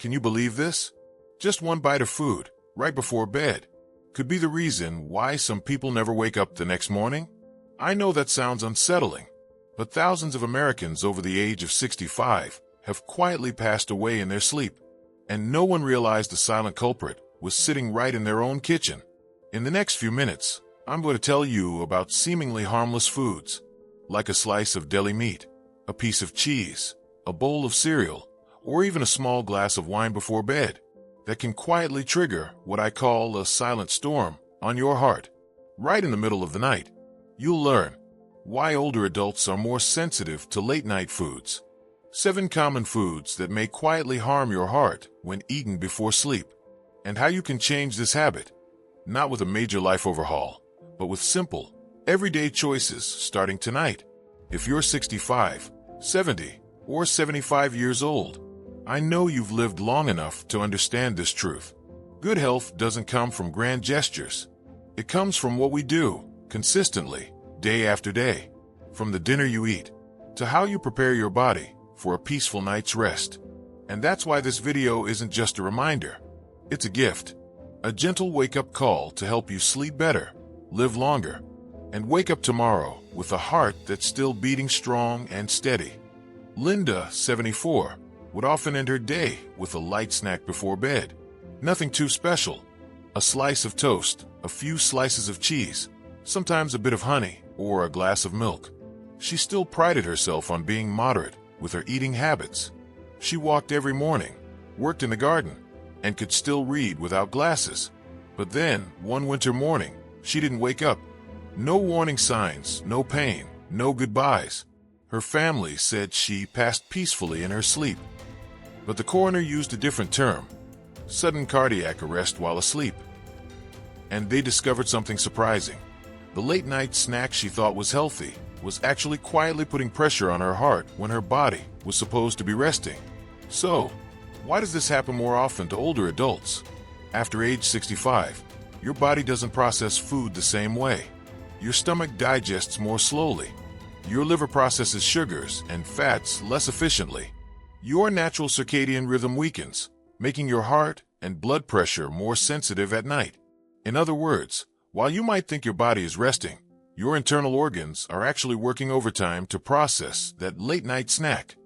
Can you believe this? Just one bite of food, right before bed, could be the reason why some people never wake up the next morning. I know that sounds unsettling, but thousands of Americans over the age of 65 have quietly passed away in their sleep, and no one realized the silent culprit was sitting right in their own kitchen. In the next few minutes, I'm going to tell you about seemingly harmless foods, like a slice of deli meat, a piece of cheese, a bowl of cereal, or even a small glass of wine before bed, that can quietly trigger what I call a silent storm on your heart. Right in the middle of the night, you'll learn why older adults are more sensitive to late-night foods, 7 common foods that may quietly harm your heart when eaten before sleep, and how you can change this habit, not with a major life overhaul, but with simple, everyday choices starting tonight. If you're 65, 70, or 75 years old, I know you've lived long enough to understand this truth. Good health doesn't come from grand gestures. It comes from what we do, consistently, day after day. From the dinner you eat, to how you prepare your body for a peaceful night's rest. And that's why this video isn't just a reminder. It's a gift. A gentle wake-up call to help you sleep better, live longer, and wake up tomorrow with a heart that's still beating strong and steady. Linda, 74, would often end her day with a light snack before bed. Nothing too special. A slice of toast, a few slices of cheese, sometimes a bit of honey, or a glass of milk. She still prided herself on being moderate with her eating habits. She walked every morning, worked in the garden, and could still read without glasses. But then, one winter morning, she didn't wake up. No warning signs, no pain, no goodbyes. Her family said she passed peacefully in her sleep. But the coroner used a different term: sudden cardiac arrest while asleep. And they discovered something surprising. The late-night snack she thought was healthy was actually quietly putting pressure on her heart when her body was supposed to be resting. So, why does this happen more often to older adults? After age 65, your body doesn't process food the same way. Your stomach digests more slowly. Your liver processes sugars and fats less efficiently. Your natural circadian rhythm weakens, making your heart and blood pressure more sensitive at night. In other words, while you might think your body is resting, your internal organs are actually working overtime to process that late-night snack,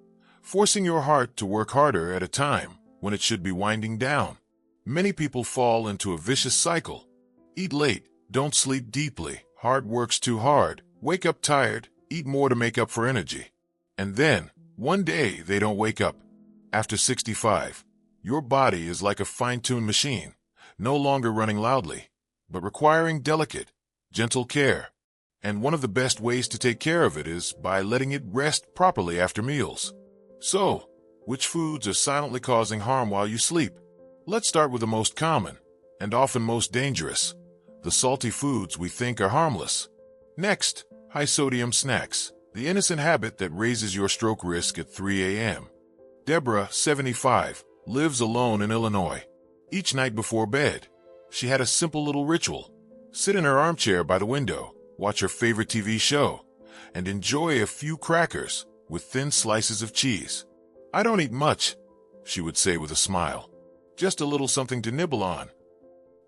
forcing your heart to work harder at a time when it should be winding down. Many people fall into a vicious cycle. Eat late, don't sleep deeply, heart works too hard, wake up tired, eat more to make up for energy. And then, one day they don't wake up. After 65, your body is like a fine-tuned machine, no longer running loudly, but requiring delicate, gentle care. And one of the best ways to take care of it is by letting it rest properly after meals. So, which foods are silently causing harm while you sleep? Let's start with the most common, and often most dangerous, the salty foods we think are harmless. Next, high-sodium snacks, the innocent habit that raises your stroke risk at 3 a.m. Deborah, 75, lives alone in Illinois. Each night before bed, she had a simple little ritual: sit in her armchair by the window, watch her favorite TV show, and enjoy a few crackers with thin slices of cheese. "I don't eat much," she would say with a smile. "Just a little something to nibble on."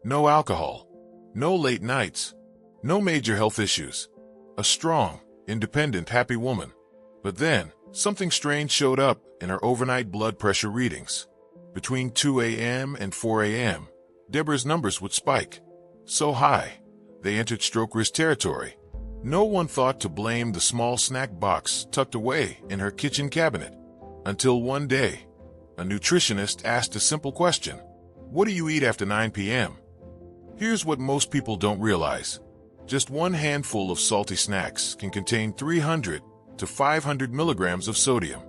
No alcohol, no late nights, no major health issues. A strong, independent, happy woman. But then, something strange showed up in her overnight blood pressure readings. Between 2 a.m. and 4 a.m., Deborah's numbers would spike. So high, they entered stroke risk territory. No one thought to blame the small snack box tucked away in her kitchen cabinet. Until one day, a nutritionist asked a simple question: "What do you eat after 9 p.m.? Here's what most people don't realize. Just one handful of salty snacks can contain 300 to 500 milligrams of sodium.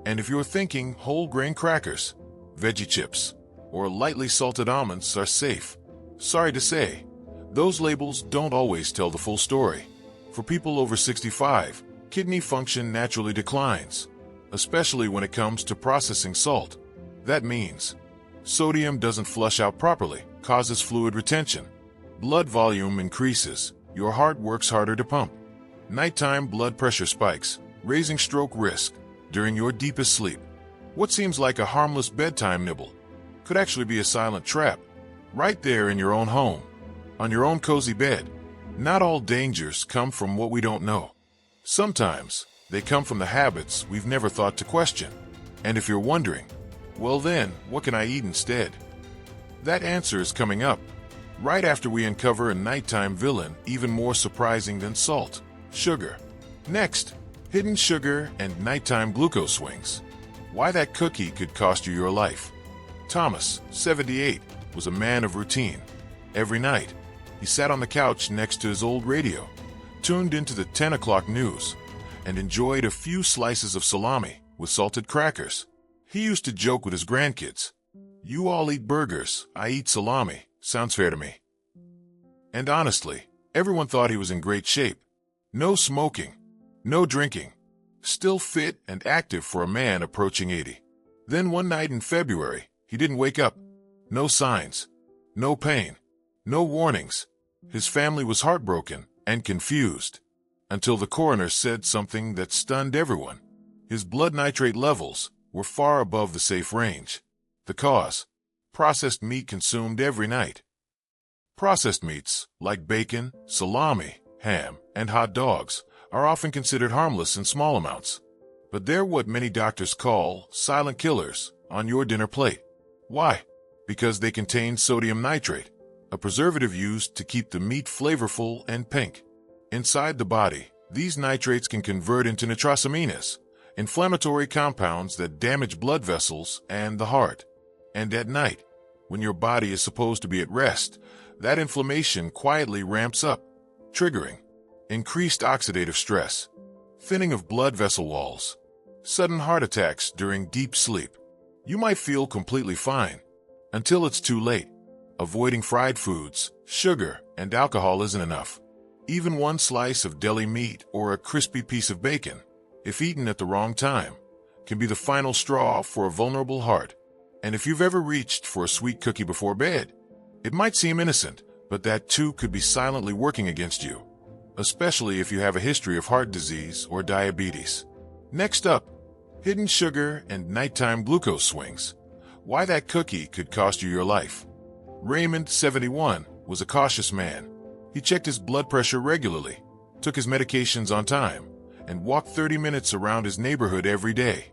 And if you're thinking whole grain crackers, veggie chips, or lightly salted almonds are safe, sorry to say, those labels don't always tell the full story. For people over 65, kidney function naturally declines, especially when it comes to processing salt. That means sodium doesn't flush out properly, causes fluid retention. Blood volume increases, your heart works harder to pump. Nighttime blood pressure spikes, raising stroke risk during your deepest sleep. What seems like a harmless bedtime nibble could actually be a silent trap, right there in your own home, on your own cozy bed. Not all dangers come from what we don't know. Sometimes they come from the habits we've never thought to question. And if you're wondering, well then, what can I eat instead? That answer is coming up, right after we uncover a nighttime villain even more surprising than salt: sugar. Next, hidden sugar and nighttime glucose swings. Why that cookie could cost you your life. Thomas, 78, was a man of routine. Every night, he sat on the couch next to his old radio, tuned into the 10 o'clock news, and enjoyed a few slices of salami with salted crackers. He used to joke with his grandkids, "You all eat burgers, I eat salami, sounds fair to me." And honestly, everyone thought he was in great shape. No smoking, no drinking, still fit and active for a man approaching 80. Then one night in February, he didn't wake up. No signs, no pain, no warnings. His family was heartbroken and confused, until the coroner said something that stunned everyone. His blood nitrate levels were far above the safe range. The cause: processed meat consumed every night. Processed meats, like bacon, salami, ham, and hot dogs, are often considered harmless in small amounts. But they're what many doctors call silent killers on your dinner plate. Why? Because they contain sodium nitrate, a preservative used to keep the meat flavorful and pink. Inside the body, these nitrates can convert into nitrosamines, inflammatory compounds that damage blood vessels and the heart. And at night, when your body is supposed to be at rest, that inflammation quietly ramps up, triggering increased oxidative stress, thinning of blood vessel walls, sudden heart attacks during deep sleep. You might feel completely fine until it's too late. Avoiding fried foods, sugar, and alcohol isn't enough. Even one slice of deli meat or a crispy piece of bacon, if eaten at the wrong time, can be the final straw for a vulnerable heart. And if you've ever reached for a sweet cookie before bed, it might seem innocent, but that too could be silently working against you, especially if you have a history of heart disease or diabetes. Next up, hidden sugar and nighttime glucose swings. Why that cookie could cost you your life. Raymond, 71, was a cautious man. He checked his blood pressure regularly, took his medications on time, and walked 30 minutes around his neighborhood every day.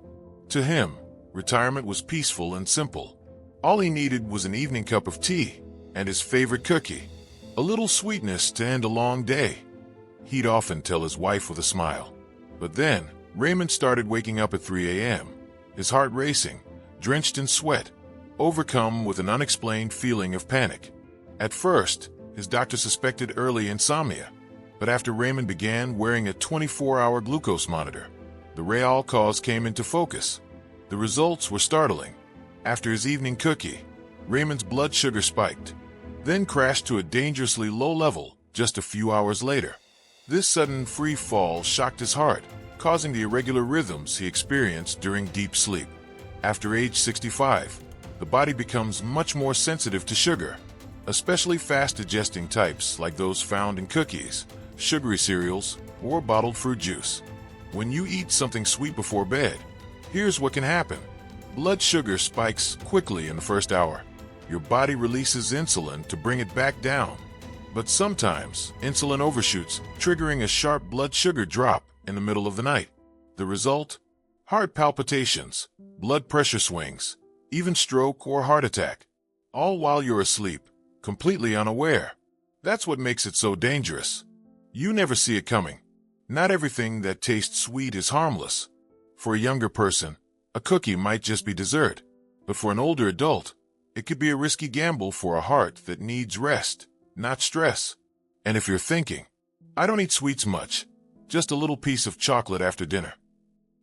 To him, retirement was peaceful and simple. All he needed was an evening cup of tea and his favorite cookie, a little sweetness to end a long day. He'd often tell his wife with a smile. But then, Raymond started waking up at 3 a.m., his heart racing, drenched in sweat, overcome with an unexplained feeling of panic. At first, his doctor suspected early insomnia, but after Raymond began wearing a 24-hour glucose monitor, the real cause came into focus. The results were startling. After his evening cookie, Raymond's blood sugar spiked, then crashed to a dangerously low level just a few hours later. This sudden free fall shocked his heart, causing the irregular rhythms he experienced during deep sleep. After age 65, the body becomes much more sensitive to sugar, especially fast-digesting types like those found in cookies, sugary cereals, or bottled fruit juice. When you eat something sweet before bed, here's what can happen. Blood sugar spikes quickly in the first hour. Your body releases insulin to bring it back down. But sometimes, insulin overshoots, triggering a sharp blood sugar drop in the middle of the night. The result? Heart palpitations, blood pressure swings, even stroke or heart attack, all while you're asleep, completely unaware. That's what makes it so dangerous. You never see it coming. Not everything that tastes sweet is harmless. For a younger person, a cookie might just be dessert, but for an older adult, it could be a risky gamble for a heart that needs rest, not stress. And if you're thinking, I don't eat sweets much, just a little piece of chocolate after dinner,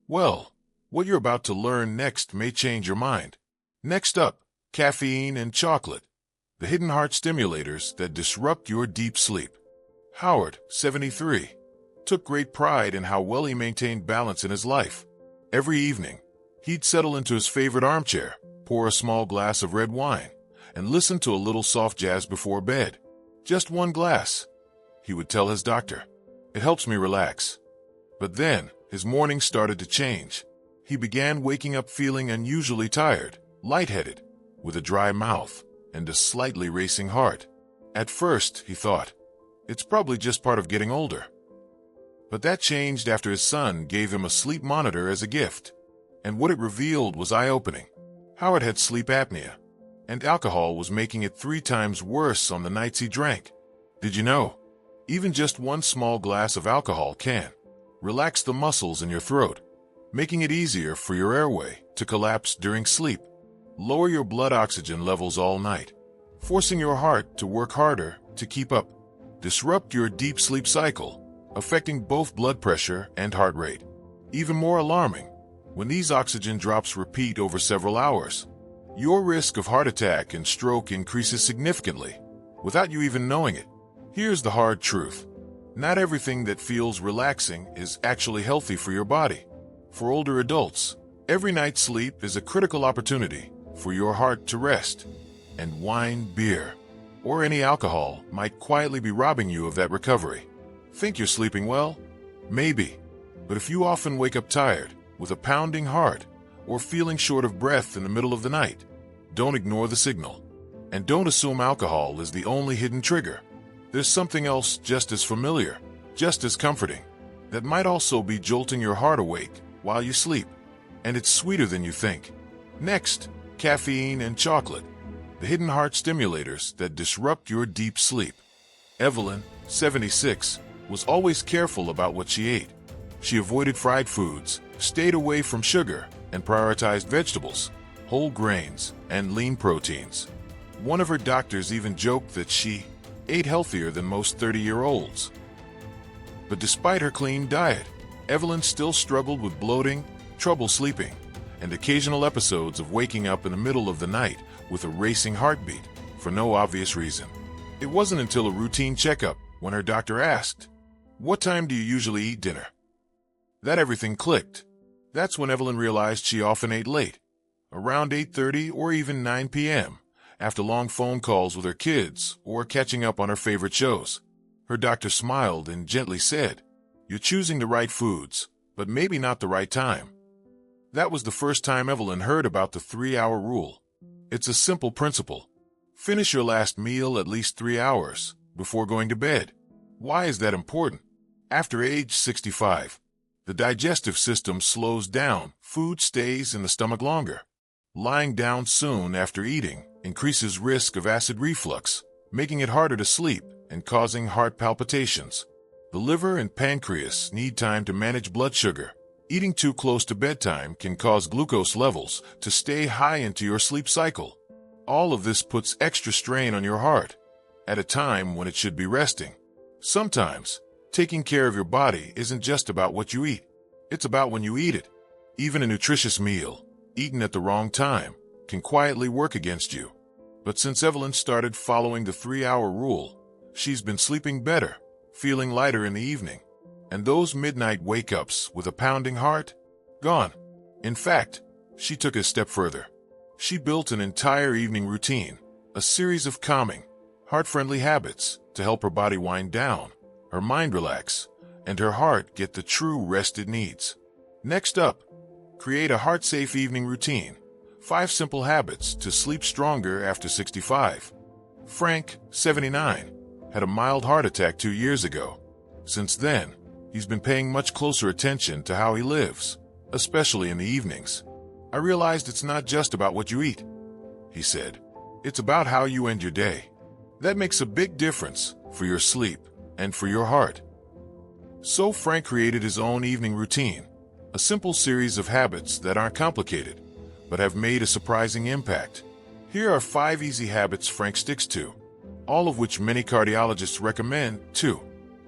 well, what you're about to learn next may change your mind. Next up, caffeine and chocolate, the hidden heart stimulators that disrupt your deep sleep. Howard, 73, took great pride in how well he maintained balance in his life. Every evening, he'd settle into his favorite armchair, pour a small glass of red wine, and listen to a little soft jazz before bed. Just one glass, he would tell his doctor. It helps me relax. But then, his mornings started to change. He began waking up feeling unusually tired, lightheaded, with a dry mouth and a slightly racing heart. At first, he thought, it's probably just part of getting older. But that changed after his son gave him a sleep monitor as a gift. And what it revealed was eye-opening. Howard had sleep apnea, and alcohol was making it 3 times worse on the nights he drank. Did you know? Even just one small glass of alcohol can relax the muscles in your throat, making it easier for your airway to collapse during sleep, lower your blood oxygen levels all night, forcing your heart to work harder to keep up, disrupt your deep sleep cycle, affecting both blood pressure and heart rate. Even more alarming, when these oxygen drops repeat over several hours, your risk of heart attack and stroke increases significantly, without you even knowing it. Here's the hard truth. Not everything that feels relaxing is actually healthy for your body. For older adults, every night's sleep is a critical opportunity for your heart to rest, and wine, beer, or any alcohol might quietly be robbing you of that recovery. Think you're sleeping well? Maybe. But if you often wake up tired, with a pounding heart, or feeling short of breath in the middle of the night, don't ignore the signal. And don't assume alcohol is the only hidden trigger. There's something else just as familiar, just as comforting, that might also be jolting your heart awake while you sleep. And it's sweeter than you think. Next, caffeine and chocolate, the hidden heart stimulators that disrupt your deep sleep. Evelyn, 76, was always careful about what she ate. She avoided fried foods, stayed away from sugar, and prioritized vegetables, whole grains, and lean proteins. One of her doctors even joked that she ate healthier than most 30-year-olds. But despite her clean diet, Evelyn still struggled with bloating, trouble sleeping, and occasional episodes of waking up in the middle of the night with a racing heartbeat for no obvious reason. It wasn't until a routine checkup when her doctor asked, "What time do you usually eat dinner?" that everything clicked. That's when Evelyn realized she often ate late, around 8:30 or even 9 p.m., after long phone calls with her kids or catching up on her favorite shows. Her doctor smiled and gently said, "You're choosing the right foods, but maybe not the right time." That was the first time Evelyn heard about the 3-hour rule. It's a simple principle. Finish your last meal at least 3 hours before going to bed. Why is that important? After age 65, the digestive system slows down, food stays in the stomach longer. Lying down soon after eating increases risk of acid reflux, making it harder to sleep and causing heart palpitations. The liver and pancreas need time to manage blood sugar. Eating too close to bedtime can cause glucose levels to stay high into your sleep cycle. All of this puts extra strain on your heart at a time when it should be resting. Sometimes, taking care of your body isn't just about what you eat. It's about when you eat it. Even a nutritious meal, eaten at the wrong time, can quietly work against you. But since Evelyn started following the 3-hour rule, she's been sleeping better, feeling lighter in the evening, and those midnight wake-ups with a pounding heart, gone. In fact, she took it a step further. She built an entire evening routine, a series of calming, heart-friendly habits to help her body wind down, her mind relax, and her heart get the true rest it needs. Next up, create a heart-safe evening routine. 5 simple habits to sleep stronger after 65. Frank, 79, had a mild heart attack 2 years ago. Since then, he's been paying much closer attention to how he lives, especially in the evenings. "I realized it's not just about what you eat," he said. "It's about how you end your day. That makes a big difference for your sleep and for your heart." So Frank created his own evening routine, a simple series of habits that aren't complicated, but have made a surprising impact. Here are 5 easy habits Frank sticks to, all of which many cardiologists recommend, too.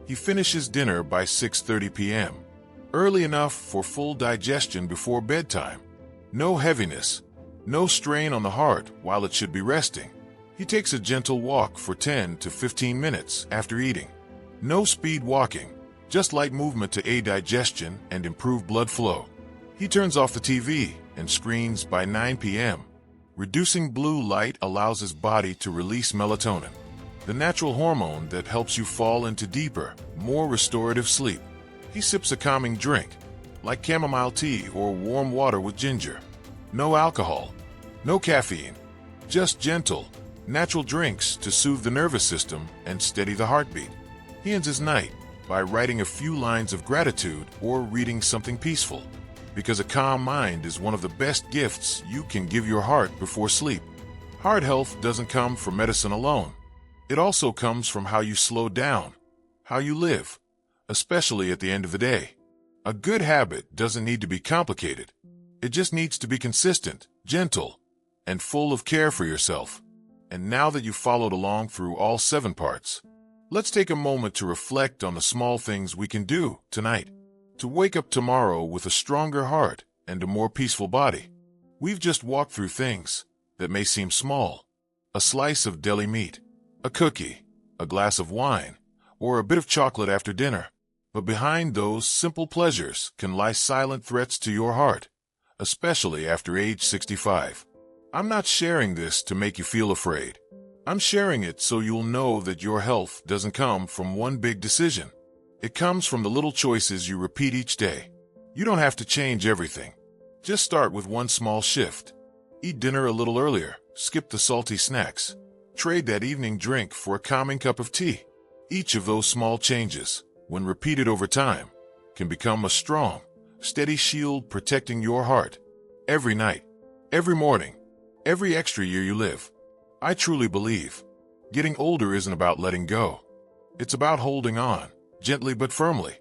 He finishes dinner by 6:30 p.m., early enough for full digestion before bedtime. No heaviness, no strain on the heart while it should be resting. He takes a gentle walk for 10 to 15 minutes after eating. No speed walking, just light movement to aid digestion and improve blood flow. He turns off the TV and screens by 9 p.m. Reducing blue light allows his body to release melatonin, the natural hormone that helps you fall into deeper, more restorative sleep. He sips a calming drink, like chamomile tea or warm water with ginger. No alcohol, no caffeine, Just gentle, natural drinks to soothe the nervous system and steady the heartbeat. He ends his night by writing a few lines of gratitude or reading something peaceful, because a calm mind is one of the best gifts you can give your heart before sleep. Heart health doesn't come from medicine alone. It also comes from how you slow down, how you live, especially at the end of the day. A good habit doesn't need to be complicated. It just needs to be consistent, gentle, and full of care for yourself. And now that you've followed along through all 7 parts, let's take a moment to reflect on the small things we can do tonight to wake up tomorrow with a stronger heart and a more peaceful body. We've just walked through things that may seem small: a slice of deli meat, a cookie, a glass of wine, or a bit of chocolate after dinner. But behind those simple pleasures can lie silent threats to your heart, especially after age 65. I'm not sharing this to make you feel afraid. I'm sharing it so you'll know that your health doesn't come from one big decision. It comes from the little choices you repeat each day. You don't have to change everything. Just start with one small shift. Eat dinner a little earlier, skip the salty snacks, trade that evening drink for a calming cup of tea. Each of those small changes, when repeated over time, can become a strong, steady shield protecting your heart. Every night, every morning, every extra year you live. I truly believe getting older isn't about letting go. It's about holding on, gently but firmly,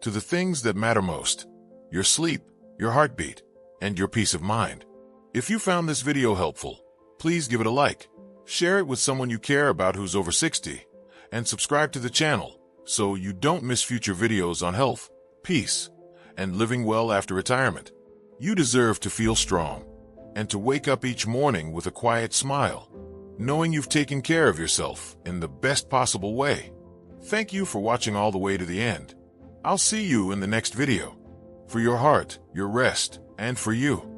to the things that matter most: your sleep, your heartbeat, and your peace of mind. If you found this video helpful, please give it a like, share it with someone you care about who's over 60, and subscribe to the channel so you don't miss future videos on health, peace, and living well after retirement. You deserve to feel strong and to wake up each morning with a quiet smile, knowing you've taken care of yourself in the best possible way. Thank you for watching all the way to the end. I'll see you in the next video. For your heart, your rest, and for you.